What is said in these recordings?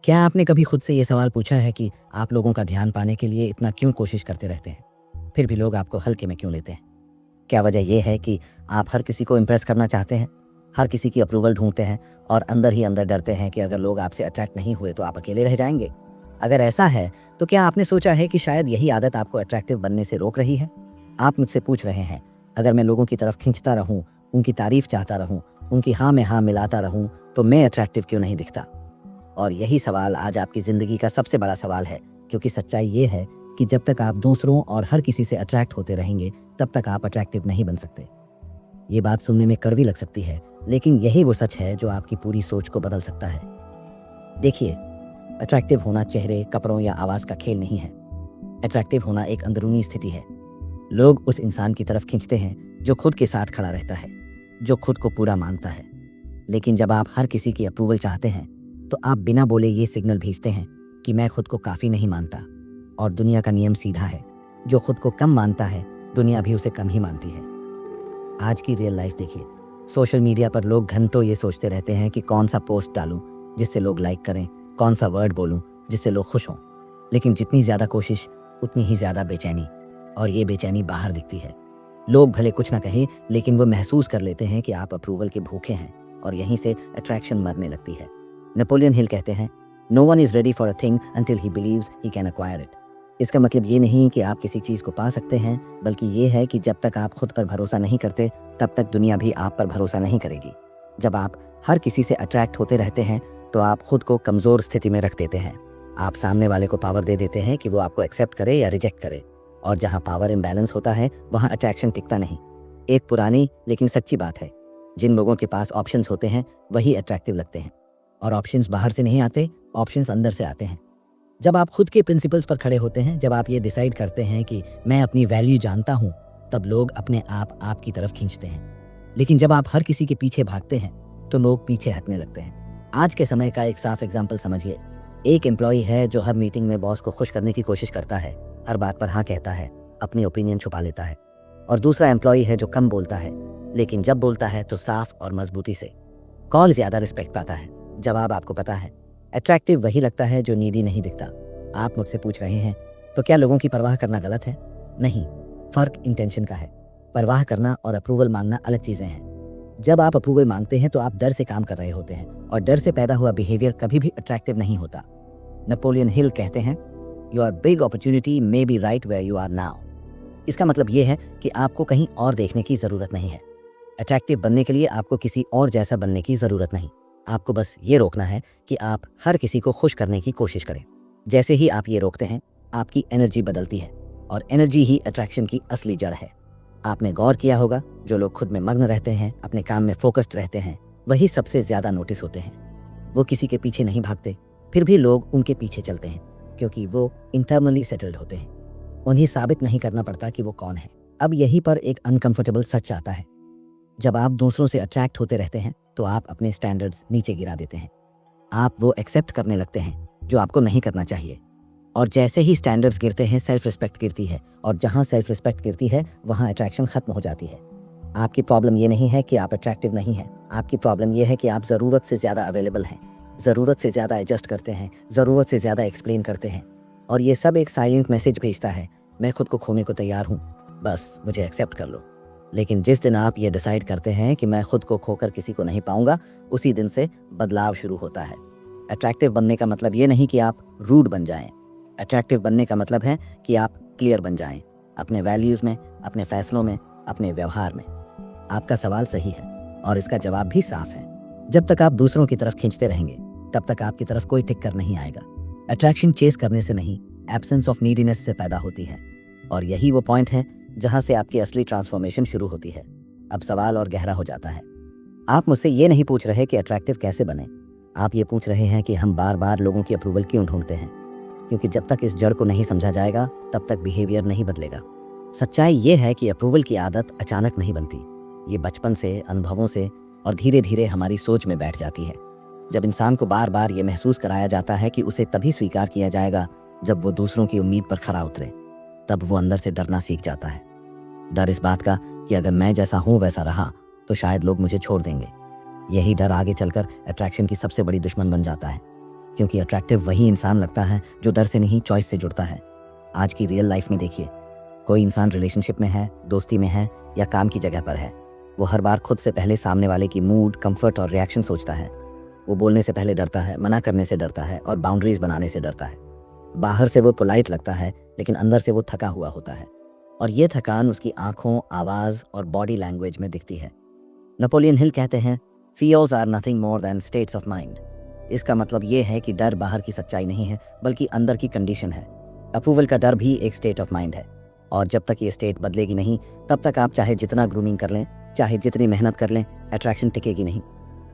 क्या आपने कभी खुद से ये सवाल पूछा है कि आप लोगों का ध्यान पाने के लिए इतना क्यों कोशिश करते रहते हैं, फिर भी लोग आपको हल्के में क्यों लेते हैं? क्या वजह ये है कि आप हर किसी को इम्प्रेस करना चाहते हैं, हर किसी की अप्रूवल ढूंढते हैं और अंदर ही अंदर डरते हैं कि अगर लोग आपसे अट्रैक्ट नहीं हुए तो आप अकेले रह जाएंगे? अगर ऐसा है तो क्या आपने सोचा है कि शायद यही आदत आपको अट्रैक्टिव बनने से रोक रही है? आप मुझसे पूछ रहे हैं, अगर मैं लोगों की तरफ खींचता रहूं, उनकी तारीफ चाहता रहूं, उनकी हाँ में हाँ मिलाता रहूं, तो मैं अट्रैक्टिव क्यों नहीं दिखता? और यही सवाल आज आपकी ज़िंदगी का सबसे बड़ा सवाल है, क्योंकि सच्चाई ये है कि जब तक आप दूसरों और हर किसी से अट्रैक्ट होते रहेंगे, तब तक आप अट्रैक्टिव नहीं बन सकते। ये बात सुनने में कड़वी लग सकती है, लेकिन यही वो सच है जो आपकी पूरी सोच को बदल सकता है। देखिए, अट्रैक्टिव होना चेहरे, कपड़ों या आवाज़ का खेल नहीं है। अट्रैक्टिव होना एक अंदरूनी स्थिति है। लोग उस इंसान की तरफ खींचते हैं जो खुद के साथ खड़ा रहता है, जो खुद को पूरा मानता है। लेकिन जब आप हर किसी की अप्रूवल चाहते हैं, तो आप बिना बोले ये सिग्नल भेजते हैं कि मैं खुद को काफ़ी नहीं मानता। और दुनिया का नियम सीधा है, जो खुद को कम मानता है, दुनिया भी उसे कम ही मानती है। आज की रियल लाइफ देखिए, सोशल मीडिया पर लोग घंटों ये सोचते रहते हैं कि कौन सा पोस्ट डालूं जिससे लोग लाइक करें, कौन सा वर्ड बोलूं जिससे लोग खुश हों। लेकिन जितनी ज़्यादा कोशिश, उतनी ही ज़्यादा बेचैनी, और ये बेचैनी बाहर दिखती है। लोग भले कुछ ना कहें, लेकिन वो महसूस कर लेते हैं कि आप अप्रूवल के भूखे हैं, और यहीं से अट्रैक्शन मरने लगती है। नेपोलियन हिल कहते हैं, no one is ready for a thing until he believes he can acquire it. इसका मतलब ये नहीं कि आप किसी चीज़ को पा सकते हैं, बल्कि ये है कि जब तक आप खुद पर भरोसा नहीं करते, तब तक दुनिया भी आप पर भरोसा नहीं करेगी। जब आप हर किसी से अट्रैक्ट होते रहते हैं, तो आप खुद को कमज़ोर स्थिति में रख देते हैं। आप सामने वाले को पावर दे देते हैं कि वो आपको एक्सेप्ट करे या रिजेक्ट करे। और जहाँ पावर इम्बैलेंस होता है, वहाँ अट्रैक्शन टिकता नहीं। एक पुरानी लेकिन सच्ची बात है, जिन लोगों के पास ऑप्शंस होते हैं वही अट्रैक्टिव लगते हैं। और ऑप्शंस बाहर से नहीं आते, ऑप्शंस अंदर से आते हैं। जब आप खुद के प्रिंसिपल्स पर खड़े होते हैं, जब आप ये डिसाइड करते हैं कि मैं अपनी वैल्यू जानता हूँ, तब लोग अपने आप आपकी तरफ खींचते हैं। लेकिन जब आप हर किसी के पीछे भागते हैं, तो लोग पीछे हटने लगते हैं। आज के समय का एक साफ एग्जाम्पल समझिए। एक एम्प्लॉय है जो हर मीटिंग में बॉस को खुश करने की कोशिश करता है, हर बात पर हाँ कहता है, अपनी ओपिनियन छुपा लेता है। और दूसरा एम्प्लॉय है जो कम बोलता है, लेकिन जब बोलता है तो साफ और मजबूती से। कॉल ज़्यादा रिस्पेक्ट पाता है, जवाब आपको पता है। अट्रैक्टिव वही लगता है जो नीडी नहीं दिखता। आप मुझसे पूछ रहे हैं, तो क्या लोगों की परवाह करना गलत है? नहीं, फ़र्क इंटेंशन का है। परवाह करना और अप्रूवल मांगना अलग चीज़ें हैं। जब आप अप्रूवल मांगते हैं तो आप डर से काम कर रहे होते हैं, और डर से पैदा हुआ बिहेवियर कभी भी अट्रैक्टिव नहीं होता। नेपोलियन हिल कहते हैं, your big opportunity may be right where you are now. इसका मतलब ये है कि आपको कहीं और देखने की ज़रूरत नहीं है। अट्रैक्टिव बनने के लिए आपको किसी और जैसा बनने की ज़रूरत नहीं। आपको बस ये रोकना है कि आप हर किसी को खुश करने की कोशिश करें। जैसे ही आप ये रोकते हैं, आपकी एनर्जी बदलती है, और एनर्जी ही अट्रैक्शन की असली जड़ है। आपने गौर किया होगा, जो लोग खुद में मग्न रहते हैं, अपने काम में फोकस्ड रहते हैं, वही सबसे ज़्यादा नोटिस होते हैं। वो किसी के पीछे नहीं भागते, फिर भी लोग उनके पीछे चलते हैं, क्योंकि वो इंटरनली सेटल्ड होते हैं। उन्हें साबित नहीं करना पड़ता कि वो कौन है। अब यहीं पर एक अनकंफर्टेबल सच आता है। जब आप दूसरों से अट्रैक्ट होते रहते हैं, तो आप अपने स्टैंडर्ड्स नीचे गिरा देते हैं। आप वो एक्सेप्ट करने लगते हैं जो आपको नहीं करना चाहिए। और जैसे ही स्टैंडर्ड्स गिरते हैं, सेल्फ रिस्पेक्ट गिरती है, और जहाँ सेल्फ रिस्पेक्ट गिरती है, वहाँ अट्रैक्शन खत्म हो जाती है। आपकी प्रॉब्लम ये नहीं है कि आप अट्रैक्टिव नहीं हैं। आपकी प्रॉब्लम ये है कि आप ज़रूरत से ज़्यादा अवेलेबल हैं, ज़रूरत से ज़्यादा एडजस्ट करते हैं, ज़रूरत से ज़्यादा एक्सप्लेन करते हैं। और ये सब एक साइलेंट मैसेज भेजता है, मैं खुद को खोने को तैयार हूँ, बस मुझे एक्सेप्ट कर लो। लेकिन जिस दिन आप ये डिसाइड करते हैं कि मैं खुद को खोकर किसी को नहीं पाऊंगा, उसी दिन से बदलाव शुरू होता है। अट्रैक्टिव बनने का मतलब ये नहीं कि आप रूड बन जाएं। अट्रैक्टिव बनने का मतलब है कि आप क्लियर बन जाएं, अपने वैल्यूज़ में, अपने फैसलों में, अपने व्यवहार में। आपका सवाल सही है, और इसका जवाब भी साफ है। जब तक आप दूसरों की तरफ खींचते रहेंगे, तब तक आपकी तरफ कोई टिक कर नहीं आएगा। अट्रैक्शन चेस करने से नहीं, एब्सेंस ऑफ नीडीनेस से पैदा होती है। और यही वो पॉइंट है जहाँ से आपकी असली ट्रांसफॉर्मेशन शुरू होती है। अब सवाल और गहरा हो जाता है। आप मुझसे ये नहीं पूछ रहे कि अट्रैक्टिव कैसे बने, आप ये पूछ रहे हैं कि हम बार बार लोगों की अप्रूवल क्यों ढूंढते हैं। क्योंकि जब तक इस जड़ को नहीं समझा जाएगा, तब तक बिहेवियर नहीं बदलेगा। सच्चाई ये है कि अप्रूवल की आदत अचानक नहीं बनती। ये बचपन से, अनुभवों से, और धीरे धीरे हमारी सोच में बैठ जाती है। जब इंसान को बार बार ये महसूस कराया जाता है कि उसे तभी स्वीकार किया जाएगा जब वो दूसरों की उम्मीद पर खरा उतरे, तब वो अंदर से डरना सीख जाता है। डर इस बात का कि अगर मैं जैसा हूँ वैसा रहा, तो शायद लोग मुझे छोड़ देंगे। यही डर आगे चलकर अट्रैक्शन की सबसे बड़ी दुश्मन बन जाता है। क्योंकि अट्रैक्टिव वही इंसान लगता है जो डर से नहीं चॉइस से जुड़ता है। आज की रियल लाइफ में देखिए, कोई इंसान रिलेशनशिप में है, दोस्ती में है या काम की जगह पर है, वो हर बार खुद से पहले सामने वाले की मूड, कंफर्ट और रिएक्शन सोचता है। वो बोलने से पहले डरता है, मना करने से डरता है और बाउंड्रीज बनाने से डरता है। बाहर से वो पोलाइट लगता है, लेकिन अंदर से वो थका हुआ होता है, और ये थकान उसकी आंखों, आवाज़ और बॉडी लैंग्वेज में दिखती है। नेपोलियन हिल कहते हैं, fears are nothing more than states of mind. इसका मतलब ये है कि डर बाहर की सच्चाई नहीं है, बल्कि अंदर की कंडीशन है। अप्रूवल का डर भी एक स्टेट ऑफ माइंड है, और जब तक ये स्टेट बदलेगी नहीं, तब तक आप चाहे जितना ग्रूमिंग कर लें, चाहे जितनी मेहनत कर लें, अट्रैक्शन टिकेगी नहीं।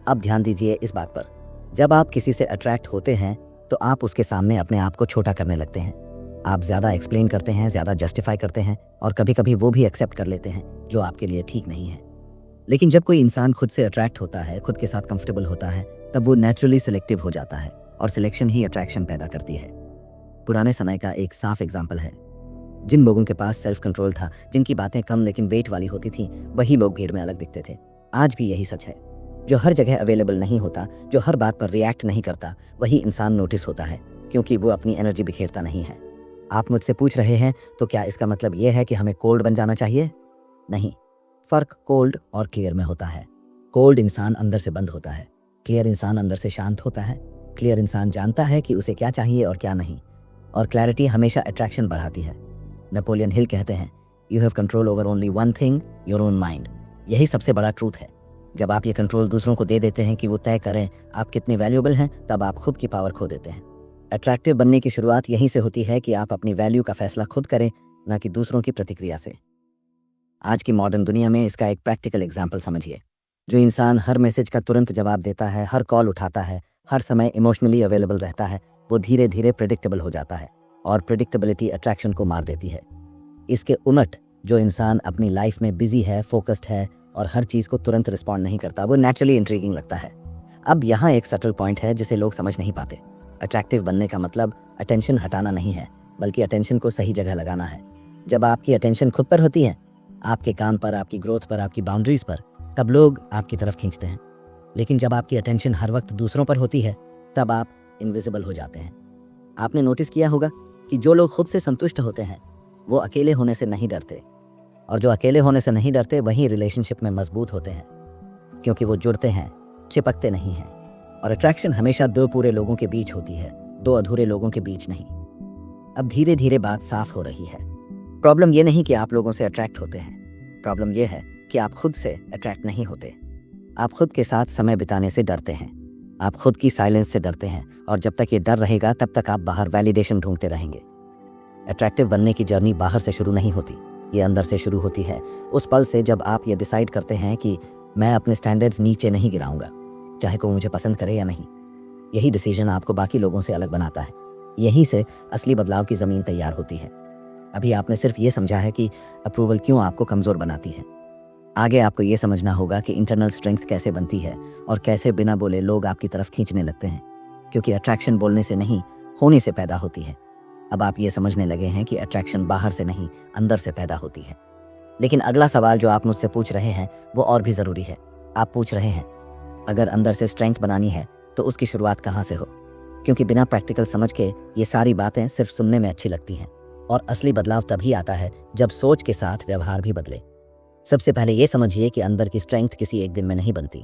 अब ध्यान दीजिए इस बात पर, जब आप किसी से अट्रैक्ट होते हैं तो आप उसके सामने अपने आप को छोटा करने लगते हैं। आप ज़्यादा एक्सप्लेन करते हैं, ज़्यादा जस्टिफाई करते हैं, और कभी कभी वो भी एक्सेप्ट कर लेते हैं जो आपके लिए ठीक नहीं है। लेकिन जब कोई इंसान खुद से अट्रैक्ट होता है, खुद के साथ कंफर्टेबल होता है, तब वो नेचुरली सिलेक्टिव हो जाता है, और सिलेक्शन ही अट्रैक्शन पैदा करती है। पुराने समय का एक साफ एग्जाम्पल है, जिन लोगों के पास सेल्फ कंट्रोल था, जिनकी बातें कम लेकिन वेट वाली होती थी, वही लोग भीड़ में अलग दिखते थे। आज भी यही सच है। जो हर जगह अवेलेबल नहीं होता, जो हर बात पर रिएक्ट नहीं करता, वही इंसान नोटिस होता है, क्योंकि वो अपनी एनर्जी बिखेरता नहीं है। आप मुझसे पूछ रहे हैं तो क्या इसका मतलब ये है कि हमें कोल्ड बन जाना चाहिए? नहीं, फ़र्क कोल्ड और क्लियर में होता है। कोल्ड इंसान अंदर से बंद होता है, क्लियर इंसान अंदर से शांत होता है। क्लियर इंसान जानता है कि उसे क्या चाहिए और क्या नहीं, और क्लैरिटी हमेशा अट्रैक्शन बढ़ाती है। नेपोलियन हिल कहते हैं, you have control over only one thing, your own mind. यही सबसे बड़ा ट्रूथ है। जब आप ये कंट्रोल दूसरों को दे देते हैं कि वो तय करें आप कितने वैल्यूएबल हैं, तब आप खुद की पावर खो देते हैं। अट्रैक्टिव बनने की शुरुआत यहीं से होती है कि आप अपनी वैल्यू का फैसला खुद करें, ना कि दूसरों की प्रतिक्रिया से। आज की मॉडर्न दुनिया में इसका एक प्रैक्टिकल एग्जाम्पल समझिए। जो इंसान हर मैसेज का तुरंत जवाब देता है, हर कॉल उठाता है, हर समय इमोशनली अवेलेबल रहता है, वो धीरे धीरे प्रेडिक्टेबल हो जाता है, और प्रेडिक्टेबिलिटी अट्रैक्शन को मार देती है। इसके उलट जो इंसान अपनी लाइफ में बिजी है, फोकस्ड है और हर चीज़ को तुरंत रिस्पॉन्ड नहीं करता, वो नेचुरली इंट्रीगिंग लगता है। अब यहाँ एक सटल पॉइंट है जिसे लोग समझ नहीं पाते। अट्रैक्टिव बनने का मतलब अटेंशन हटाना नहीं है, बल्कि अटेंशन को सही जगह लगाना है। जब आपकी अटेंशन खुद पर होती है, आपके काम पर, आपकी ग्रोथ पर, आपकी बाउंड्रीज पर, तब लोग आपकी तरफ खींचते हैं। लेकिन जब आपकी अटेंशन हर वक्त दूसरों पर होती है, तब आप इनविजिबल हो जाते हैं। आपने नोटिस किया होगा कि जो लोग खुद से संतुष्ट होते हैं, वो अकेले होने से नहीं डरते, और जो अकेले होने से नहीं डरते वही रिलेशनशिप में मजबूत होते हैं, क्योंकि वो जुड़ते हैं, चिपकते नहीं हैं। और अट्रैक्शन हमेशा दो पूरे लोगों के बीच होती है, दो अधूरे लोगों के बीच नहीं। अब धीरे धीरे बात साफ हो रही है। प्रॉब्लम ये नहीं कि आप लोगों से अट्रैक्ट होते हैं, प्रॉब्लम ये है कि आप खुद से अट्रैक्ट नहीं होते। आप खुद के साथ समय बिताने से डरते हैं, आप खुद की साइलेंस से डरते हैं, और जब तक ये डर रहेगा तब तक आप बाहर वैलिडेशन ढूंढते रहेंगे। अट्रैक्टिव बनने की जर्नी बाहर से शुरू नहीं होती, ये अंदर से शुरू होती है। उस पल से जब आप ये डिसाइड करते हैं कि मैं अपने स्टैंडर्ड्स नीचे नहीं गिराऊंगा, चाहे कोई मुझे पसंद करे या नहीं। यही डिसीजन आपको बाकी लोगों से अलग बनाता है। यहीं से असली बदलाव की ज़मीन तैयार होती है। अभी आपने सिर्फ ये समझा है कि अप्रूवल क्यों आपको कमज़ोर बनाती है। आगे आपको ये समझना होगा कि इंटरनल स्ट्रेंथ कैसे बनती है, और कैसे बिना बोले लोग आपकी तरफ खींचने लगते हैं, क्योंकि अट्रैक्शन बोलने से नहीं, होने से पैदा होती है। अब आप ये समझने लगे हैं कि अट्रैक्शन बाहर से नहीं, अंदर से पैदा होती है। लेकिन अगला सवाल जो आप मुझसे पूछ रहे हैं वो और भी ज़रूरी है। आप पूछ रहे हैं, अगर अंदर से स्ट्रेंथ बनानी है तो उसकी शुरुआत कहाँ से हो? क्योंकि बिना प्रैक्टिकल समझ के ये सारी बातें सिर्फ सुनने में अच्छी लगती हैं, और असली बदलाव तभी आता है जब सोच के साथ व्यवहार भी बदले। सबसे पहले ये समझिए कि अंदर की स्ट्रेंथ किसी एक दिन में नहीं बनती,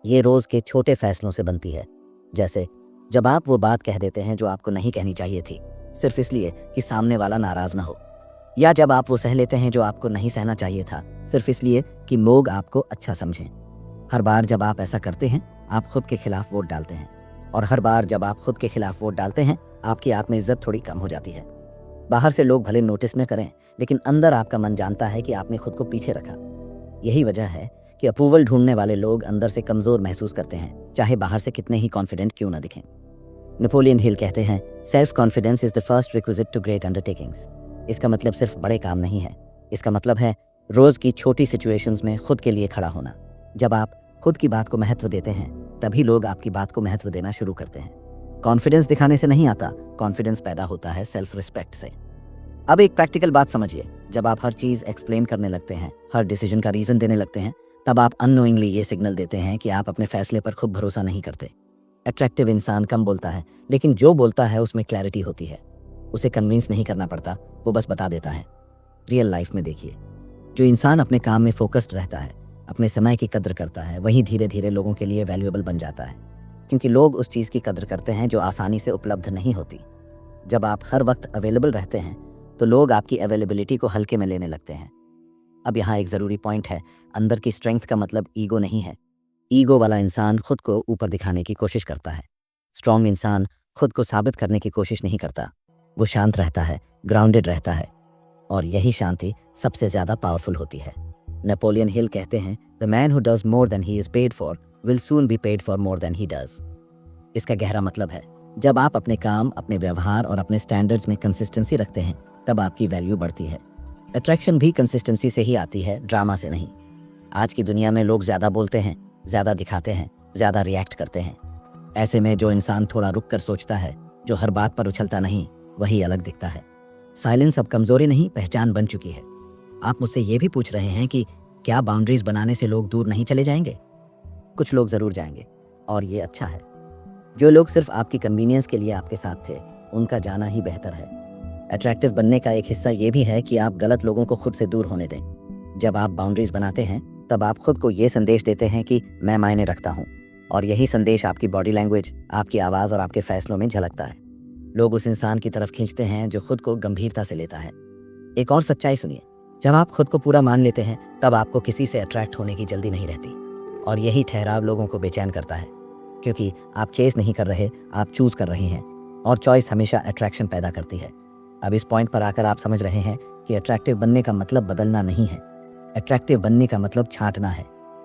ये रोज़ के छोटे फैसलों से बनती है। जैसे जब आप वो बात कह देते हैं जो आपको नहीं कहनी चाहिए थी, सिर्फ इसलिए कि सामने वाला नाराज़ ना हो, या जब आप वो सह लेते हैं जो आपको नहीं सहना चाहिए था, सिर्फ इसलिए कि लोग आपको अच्छा समझें। हर बार जब आप ऐसा करते हैं, आप खुद के खिलाफ वोट डालते हैं, और हर बार जब आप खुद के खिलाफ वोट डालते हैं, आपकी आत्मइज्जत थोड़ी कम हो जाती है। बाहर से लोग भले नोटिस न करें, लेकिन अंदर आपका मन जानता है कि आपने खुद को पीछे रखा। यही वजह है कि अप्रूवल ढूंढने वाले लोग अंदर से कमज़ोर महसूस करते हैं, चाहे बाहर से कितने ही कॉन्फिडेंट क्यों ना दिखें। नेपोलियन हिल कहते हैं, self confidence is the first requisite to great undertakings. इसका मतलब सिर्फ बड़े काम नहीं है, इसका मतलब है रोज़ की छोटी सिचुएशंस में खुद के लिए खड़ा होना। जब आप खुद की बात को महत्व देते हैं, तभी लोग आपकी बात को महत्व देना शुरू करते हैं। कॉन्फिडेंस दिखाने से नहीं आता, कॉन्फिडेंस पैदा होता है सेल्फ रिस्पेक्ट से। अब एक प्रैक्टिकल बात समझिए, जब आप हर चीज़ एक्सप्लेन करने लगते हैं, हर डिसीजन का रीज़न देने लगते हैं, तब आप अननोइंगली ये सिग्नल देते हैं कि आप अपने फैसले पर खुद भरोसा नहीं करते। अट्रैक्टिव इंसान कम बोलता है, लेकिन जो बोलता है उसमें क्लैरिटी होती है। उसे कन्विंस नहीं करना पड़ता, वो बस बता देता है। रियल लाइफ में देखिए, जो इंसान अपने काम में फोकस्ड रहता है, अपने समय की कद्र करता है, वही धीरे धीरे लोगों के लिए वैल्यूएबल बन जाता है। क्योंकि लोग उस चीज़ की कद्र करते हैं जो आसानी से उपलब्ध नहीं होती। जब आप हर वक्त अवेलेबल रहते हैं तो लोग आपकी अवेलेबिलिटी को हल्के में लेने लगते हैं। अब यहाँ एक ज़रूरी पॉइंट है, अंदर की स्ट्रेंथ का मतलब ईगो नहीं है। ईगो वाला इंसान खुद को ऊपर दिखाने की कोशिश करता है। स्ट्रॉन्ग इंसान खुद को साबित करने की कोशिश नहीं करता। वो शांत रहता है, ग्राउंडेड रहता है, और यही शांति सबसे ज़्यादा पावरफुल होती है। नेपोलियन हिल कहते हैं, the man who does more than he is paid for will soon be paid for more than he does. इसका गहरा मतलब है, जब आप अपने काम, अपने व्यवहार और अपने स्टैंडर्ड्स में कंसिस्टेंसी रखते हैं, तब आपकी वैल्यू बढ़ती है। अट्रैक्शन भी कंसिस्टेंसी से ही आती है, ड्रामा से नहीं। आज की दुनिया में लोग ज़्यादा बोलते हैं, ज़्यादा दिखाते हैं, ज़्यादा रिएक्ट करते हैं। ऐसे में जो इंसान थोड़ा रुक कर सोचता है, जो हर बात पर उछलता नहीं, वही अलग दिखता है। साइलेंस अब कमज़ोरी नहीं, पहचान बन चुकी है। आप मुझसे ये भी पूछ रहे हैं कि क्या बाउंड्रीज बनाने से लोग दूर नहीं चले जाएंगे? कुछ लोग ज़रूर जाएंगे, और ये अच्छा है। जो लोग सिर्फ आपकी कन्वीनियंस के लिए आपके साथ थे, उनका जाना ही बेहतर है। अट्रैक्टिव बनने का एक हिस्सा ये भी है कि आप गलत लोगों को खुद से दूर होने दें। जब आप बाउंड्रीज बनाते हैं, तब आप खुद को ये संदेश देते हैं कि मैं मायने रखता हूँ, और यही संदेश आपकी बॉडी लैंग्वेज, आपकी आवाज़ और आपके फैसलों में झलकता है। लोग उस इंसान की तरफ खींचते हैं जो खुद को गंभीरता से लेता है। एक और सच्चाई सुनिए, जब आप खुद को पूरा मान लेते हैं, तब आपको किसी से अट्रैक्ट होने की जल्दी नहीं रहती, और यही ठहराव लोगों को बेचैन करता है। क्योंकि आप चेस नहीं कर रहे, आप चूज़ कर रहे हैं, और चॉइस हमेशा अट्रैक्शन पैदा करती है। अब इस पॉइंट पर आकर आप समझ रहे हैं कि अट्रैक्टिव बनने का मतलब बदलना नहीं है। अट्रैक्टिव बनने का मतलब छांटना है,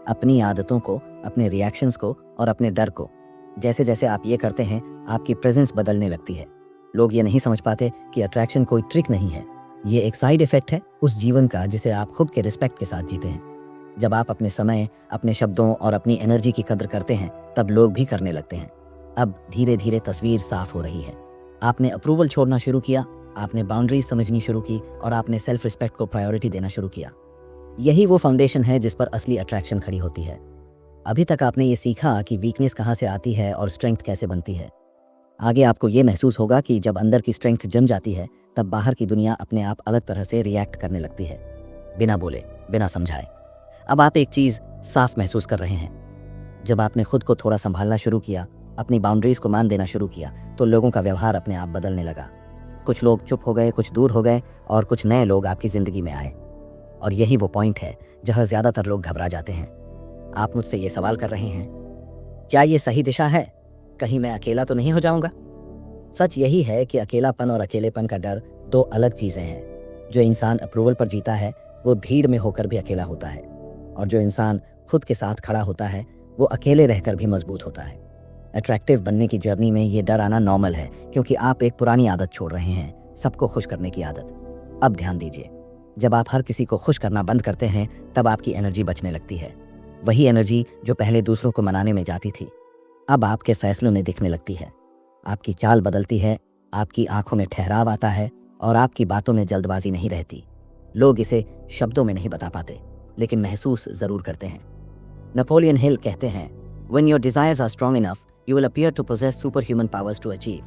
अपनी आदतों को, अपने रिएक्शंस को और अपने डर को। जैसे जैसे आप ये करते हैं, आपकी प्रेजेंस बदलने लगती है। लोग ये नहीं समझ पाते कि अट्रैक्शन कोई ट्रिक नहीं है, ये एक साइड इफेक्ट है उस जीवन का जिसे आप खुद के रिस्पेक्ट के साथ जीते हैं। जब आप अपने समय, अपने शब्दों और अपनी एनर्जी की कद्र करते हैं, तब लोग भी करने लगते हैं। अब धीरे धीरे तस्वीर साफ हो रही है। आपने अप्रूवल छोड़ना शुरू किया, आपने बाउंड्रीज समझनी शुरू की, और आपने सेल्फ रिस्पेक्ट को प्रायोरिटी देना शुरू किया। यही वो फाउंडेशन है जिस पर असली अट्रैक्शन खड़ी होती है। अभी तक आपने ये सीखा कि वीकनेस कहाँ से आती है और स्ट्रेंथ कैसे बनती है। आगे आपको ये महसूस होगा कि जब अंदर की स्ट्रेंथ जम जाती है, तब बाहर की दुनिया अपने आप अलग तरह से रिएक्ट करने लगती है, बिना बोले, बिना समझाए। अब आप एक चीज़ साफ महसूस कर रहे हैं, जब आपने खुद को थोड़ा संभालना शुरू किया, अपनी बाउंड्रीज को मान देना शुरू किया, तो लोगों का व्यवहार अपने आप बदलने लगा। कुछ लोग चुप हो गए, कुछ दूर हो गए, और कुछ नए लोग आपकी ज़िंदगी में आए। और यही वो पॉइंट है जहाँ ज़्यादातर लोग घबरा जाते हैं। आप मुझसे ये सवाल कर रहे हैं, क्या ये सही दिशा है? कहीं मैं अकेला तो नहीं हो जाऊंगा? सच यही है कि अकेलापन और अकेलेपन का डर दो अलग चीज़ें हैं। जो इंसान अप्रूवल पर जीता है, वो भीड़ में होकर भी अकेला होता है, और जो इंसान खुद के साथ खड़ा होता है, वो अकेले रहकर भी मजबूत होता है। अट्रैक्टिव बनने की जर्नी में ये डर आना नॉर्मल है, क्योंकि आप एक पुरानी आदत छोड़ रहे हैं, सबको खुश करने की आदत। अब ध्यान दीजिए, जब आप हर किसी को खुश करना बंद करते हैं, तब आपकी एनर्जी बचने लगती है। वही एनर्जी जो पहले दूसरों को मनाने में जाती थी, अब आपके फैसलों में दिखने लगती है। आपकी चाल बदलती है, आपकी आंखों में ठहराव आता है, और आपकी बातों में जल्दबाजी नहीं रहती। लोग इसे शब्दों में नहीं बता पाते, लेकिन महसूस ज़रूर करते हैं। नेपोलियन हिल कहते हैं, When your desires are strong enough, you will appear to possess superhuman powers to achieve.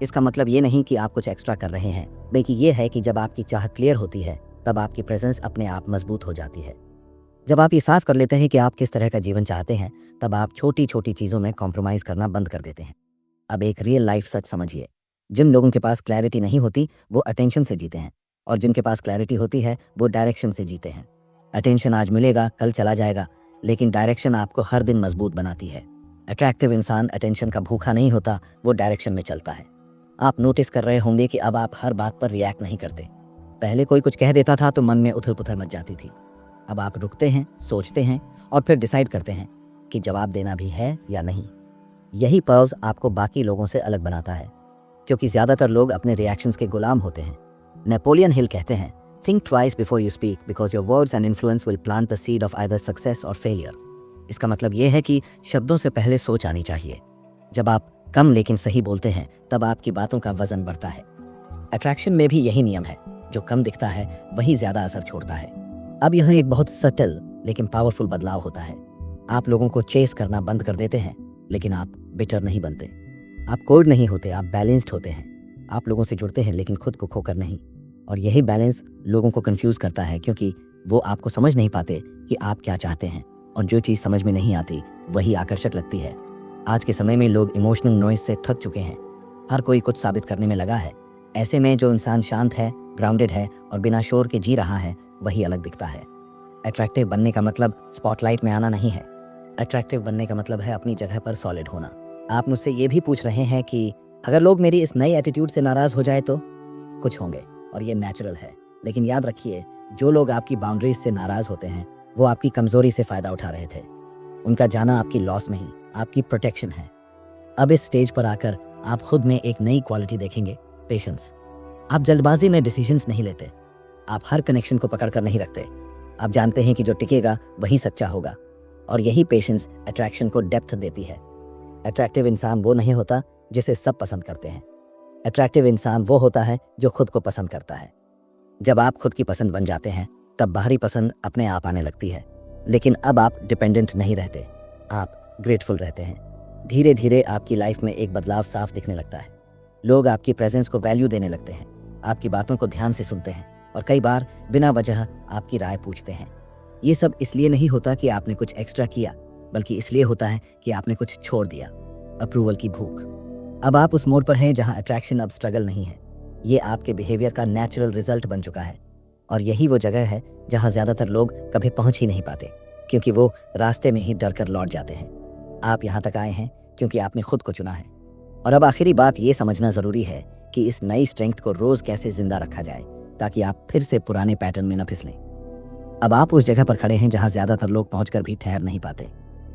इसका मतलब ये नहीं कि आप कुछ एक्स्ट्रा कर रहे हैं, बल्कि ये है कि जब आपकी चाहत क्लियर होती है, तब आपकी प्रेजेंस अपने आप मजबूत हो जाती है। जब आप ये साफ कर लेते हैं कि आप किस तरह का जीवन चाहते हैं, तब आप छोटी छोटी चीज़ों में कॉम्प्रोमाइज़ करना बंद कर देते हैं। अब एक रियल लाइफ सच समझिए, जिन लोगों के पास क्लैरिटी नहीं होती, वो अटेंशन से जीते हैं, और जिनके पास क्लैरिटी होती है, वो डायरेक्शन से जीते हैं। अटेंशन आज मिलेगा, कल चला जाएगा, लेकिन डायरेक्शन आपको हर दिन मजबूत बनाती है। अट्रैक्टिव इंसान अटेंशन का भूखा नहीं होता, वो डायरेक्शन में चलता है। आप नोटिस कर रहे होंगे कि अब आप हर बात पर रिएक्ट नहीं करते। पहले कोई कुछ कह देता था तो मन में उथल पुथल मच जाती थी। अब आप रुकते हैं, सोचते हैं, और फिर डिसाइड करते हैं कि जवाब देना भी है या नहीं। यही पॉज आपको बाकी लोगों से अलग बनाता है, क्योंकि ज़्यादातर लोग अपने रिएक्शंस के गुलाम होते हैं। नेपोलियन हिल कहते हैं, Think twice before you speak because your words and influence will plant the seed of either success or failure. इसका मतलब ये है कि शब्दों से पहले सोच आनी चाहिए। जब आप कम लेकिन सही बोलते हैं, तब आपकी बातों का वजन बढ़ता है। अट्रैक्शन में भी यही नियम है, जो कम दिखता है वही ज़्यादा असर छोड़ता है। अब यहाँ एक बहुत सटल लेकिन पावरफुल बदलाव होता है। आप लोगों को चेस करना बंद कर देते हैं, लेकिन आप बिटर नहीं बनते। आप कोल्ड नहीं होते, आप बैलेंस्ड होते हैं। आप लोगों से जुड़ते हैं लेकिन खुद को खोकर नहीं। और यही बैलेंस लोगों को कंफ्यूज करता है, क्योंकि वो आपको समझ नहीं पाते कि आप क्या चाहते हैं। और जो चीज़ समझ में नहीं आती वही आकर्षक लगती है। आज के समय में लोग इमोशनल नॉइज से थक चुके हैं। हर कोई कुछ साबित करने में लगा है। ऐसे में जो इंसान शांत है, ग्राउंडेड है और बिना शोर के जी रहा है, वही अलग दिखता है। अट्रैक्टिव बनने का मतलब स्पॉटलाइट में आना नहीं है। अट्रैक्टिव बनने का मतलब है अपनी जगह पर सॉलिड होना। आप मुझसे ये भी पूछ रहे हैं कि अगर लोग मेरी इस नई एटीट्यूड से नाराज़ हो जाए तो? कुछ होंगे और ये नेचुरल है। लेकिन याद रखिए, जो लोग आपकी बाउंड्रीज से नाराज़ होते हैं वो आपकी कमज़ोरी से फ़ायदा उठा रहे थे। उनका जाना आपकी लॉस नहीं, आपकी प्रोटेक्शन है। अब इस स्टेज पर आकर आप खुद में एक नई क्वालिटी देखेंगे, पेशेंस। आप जल्दबाजी में डिसीजंस नहीं लेते। आप हर कनेक्शन को पकड़ कर नहीं रखते। आप जानते हैं कि जो टिकेगा वही सच्चा होगा। और यही पेशेंस अट्रैक्शन को डेप्थ देती है। अट्रैक्टिव इंसान वो नहीं होता जिसे सब पसंद करते हैं। अट्रैक्टिव इंसान वो होता है जो खुद को पसंद करता है। जब आप खुद की पसंद बन जाते हैं तब बाहरी पसंद अपने आप आने लगती है। लेकिन अब आप डिपेंडेंट नहीं रहते, आप ग्रेटफुल रहते हैं। धीरे धीरे आपकी लाइफ में एक बदलाव साफ दिखने लगता है। लोग आपकी प्रेजेंस को वैल्यू देने लगते हैं, आपकी बातों को ध्यान से सुनते हैं और कई बार बिना वजह आपकी राय पूछते हैं। ये सब इसलिए नहीं होता कि आपने कुछ एक्स्ट्रा किया, बल्कि इसलिए होता है कि आपने कुछ छोड़ दिया, अप्रूवल की भूख। अब आप उस मोड़ पर हैं जहां अट्रैक्शन अब स्ट्रगल नहीं है। ये आपके बिहेवियर का नेचुरल रिजल्ट बन चुका है। और यही वो जगह है जहां ज़्यादातर लोग कभी पहुंच ही नहीं पाते, क्योंकि वो रास्ते में ही डर कर लौट जाते हैं। आप यहाँ तक आए हैं क्योंकि आपने खुद को चुना है। और अब आखिरी बात ये समझना ज़रूरी है कि इस नई स्ट्रेंथ को रोज़ कैसे जिंदा रखा जाए, ताकि आप फिर से पुराने पैटर्न में न फिसलें। अब आप उस जगह पर खड़े हैं जहाँ ज़्यादातर लोग पहुँच भी ठहर नहीं पाते,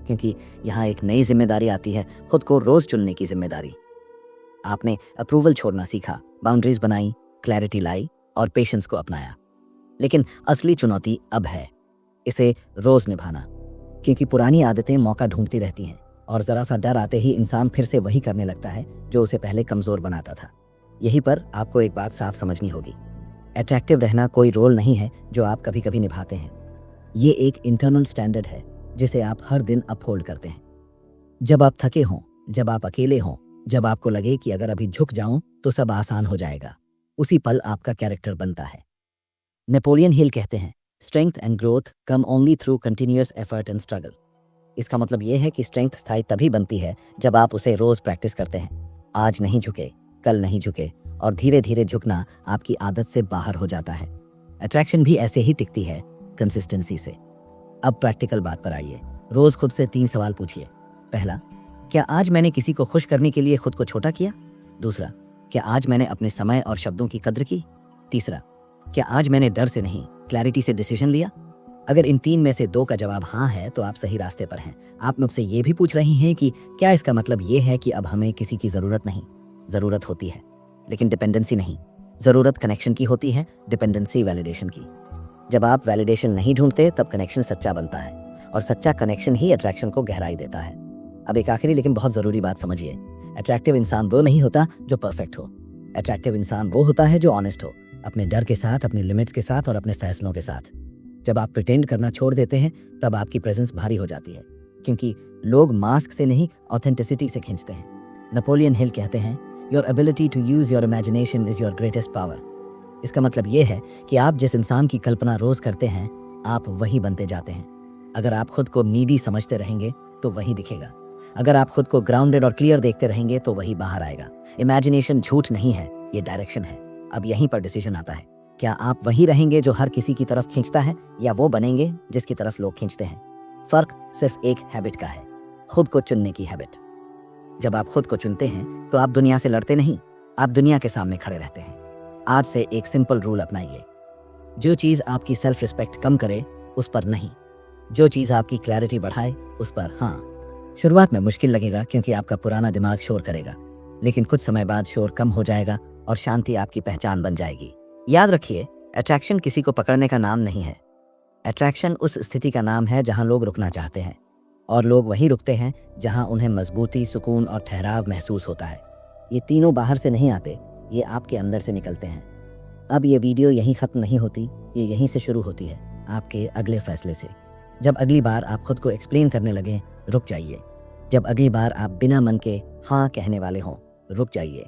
क्योंकि यहाँ एक नई जिम्मेदारी आती है, खुद को रोज़ चुनने की जिम्मेदारी। आपने अप्रूवल छोड़ना सीखा, बाउंड्रीज बनाई, क्लैरिटी लाई और पेशेंस को अपनाया। लेकिन असली चुनौती अब है इसे रोज़ निभाना, क्योंकि पुरानी आदतें मौका ढूंढती रहती हैं और ज़रा सा डर आते ही इंसान फिर से वही करने लगता है जो उसे पहले कमज़ोर बनाता था। यहीं पर आपको एक बात साफ समझनी होगी, अट्रैक्टिव रहना कोई रोल नहीं है जो आप कभी कभी निभाते हैं। ये एक इंटरनल स्टैंडर्ड है जिसे आप हर दिन अपहोल्ड करते हैं। जब आप थके हों, जब आप अकेले हों, जब आपको लगे कि अगर अभी झुक जाऊं तो सब आसान हो जाएगा, उसी पल आपका कैरेक्टर बनता है। नेपोलियन हिल कहते हैं, strength and growth come only through continuous effort and struggle. इसका मतलब ये है कि स्ट्रेंथ स्थायी तभी बनती है जब आप उसे रोज प्रैक्टिस करते हैं। आज नहीं झुके, कल नहीं झुके, और धीरे धीरे झुकना आपकी आदत से बाहर हो जाता है। अट्रैक्शन भी ऐसे ही टिकती है, कंसिस्टेंसी से। अब प्रैक्टिकल बात पर आइए। रोज खुद से 3 सवाल पूछिए। पहला, क्या आज मैंने किसी को खुश करने के लिए खुद को छोटा किया? दूसरा, क्या आज मैंने अपने समय और शब्दों की कद्र की? तीसरा, क्या आज मैंने डर से नहीं, क्लैरिटी से डिसीजन लिया? अगर इन 3 में से 2 का जवाब हाँ है तो आप सही रास्ते पर हैं। आप मुझसे ये भी पूछ रही हैं कि क्या इसका मतलब ये है कि अब हमें किसी की ज़रूरत नहीं? ज़रूरत होती है, लेकिन डिपेंडेंसी नहीं। ज़रूरत कनेक्शन की होती है, डिपेंडेंसी वैलिडेशन की। जब आप वैलिडेशन नहीं ढूंढते तब कनेक्शन सच्चा बनता है, और सच्चा कनेक्शन ही अट्रैक्शन को गहराई देता है। अब एक आखिरी लेकिन बहुत ज़रूरी बात समझिए। अट्रैक्टिव इंसान वो नहीं होता जो परफेक्ट हो। अट्रैक्टिव इंसान वो होता है जो ऑनेस्ट हो, अपने डर के साथ, अपने लिमिट्स के साथ और अपने फैसलों के साथ। जब आप प्रिटेंड करना छोड़ देते हैं तब आपकी प्रेजेंस भारी हो जाती है, क्योंकि लोग मास्क से नहीं, ऑथेंटिसिटी से खींचते हैं। नेपोलियन हिल कहते हैं, your ability to use your imagination is your greatest power. इसका मतलब ये है कि आप जिस इंसान की कल्पना रोज़ करते हैं, आप वही बनते जाते हैं। अगर आप खुद को नीडी समझते रहेंगे तो वही दिखेगा। अगर आप खुद को ग्राउंडेड और क्लियर देखते रहेंगे तो वही बाहर आएगा। इमेजिनेशन झूठ नहीं है, ये डायरेक्शन है। अब यहीं पर डिसीजन आता है, क्या आप वही रहेंगे जो हर किसी की तरफ खींचता है, या वो बनेंगे जिसकी तरफ लोग खींचते हैं? फर्क सिर्फ एक हैबिट का है, खुद को चुनने की हैबिट। जब आप खुद को चुनते हैं तो आप दुनिया से लड़ते नहीं, आप दुनिया के सामने खड़े रहते हैं। आज से एक सिंपल रूल अपनाइए, जो चीज़ आपकी सेल्फ रिस्पेक्ट कम करे उस पर नहीं, जो चीज़ आपकी क्लैरिटी बढ़ाए उस पर हाँ। शुरुआत में मुश्किल लगेगा क्योंकि आपका पुराना दिमाग शोर करेगा, लेकिन कुछ समय बाद शोर कम हो जाएगा और शांति आपकी पहचान बन जाएगी। याद रखिए, अट्रैक्शन किसी को पकड़ने का नाम नहीं है। अट्रैक्शन उस स्थिति का नाम है जहां लोग रुकना चाहते हैं, और लोग वहीं रुकते हैं जहां उन्हें मजबूती, सुकून और ठहराव महसूस होता है। ये तीनों बाहर से नहीं आते, ये आपके अंदर से निकलते हैं। अब ये वीडियो यहीं ख़त्म नहीं होती, ये यहीं से शुरू होती है, आपके अगले फैसले से। जब अगली बार आप खुद को एक्सप्लेन करने लगें, रुक जाइए, जब अगली बार आप बिना मन के हाँ कहने वाले हों, रुक जाइए।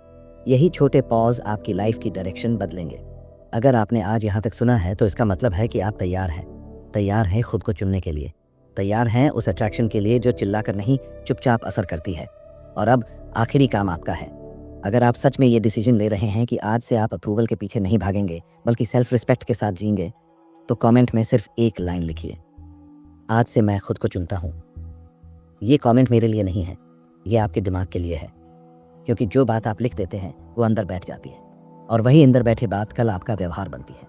यही छोटे पॉज आपकी लाइफ की डायरेक्शन बदलेंगे। अगर आपने आज यहाँ तक सुना है तो इसका मतलब है कि आप तैयार हैं खुद को चुनने के लिए, तैयार हैं उस अट्रैक्शन के लिए जो चिल्लाकर नहीं चुपचाप असर करती है। और अब आखिरी काम आपका है। अगर आप सच में ये डिसीजन ले रहे हैं कि आज से आप अप्रूवल के पीछे नहीं भागेंगे बल्कि सेल्फ रिस्पेक्ट के साथ जीएंगे, तो कमेंट में सिर्फ एक लाइन लिखिए, आज से मैं खुद को चुनता हूँ। ये कमेंट मेरे लिए नहीं है, ये आपके दिमाग के लिए है, क्योंकि जो बात आप लिख देते हैं वो अंदर बैठ जाती है और वही अंदर बैठे बात कल आपका व्यवहार बनती है।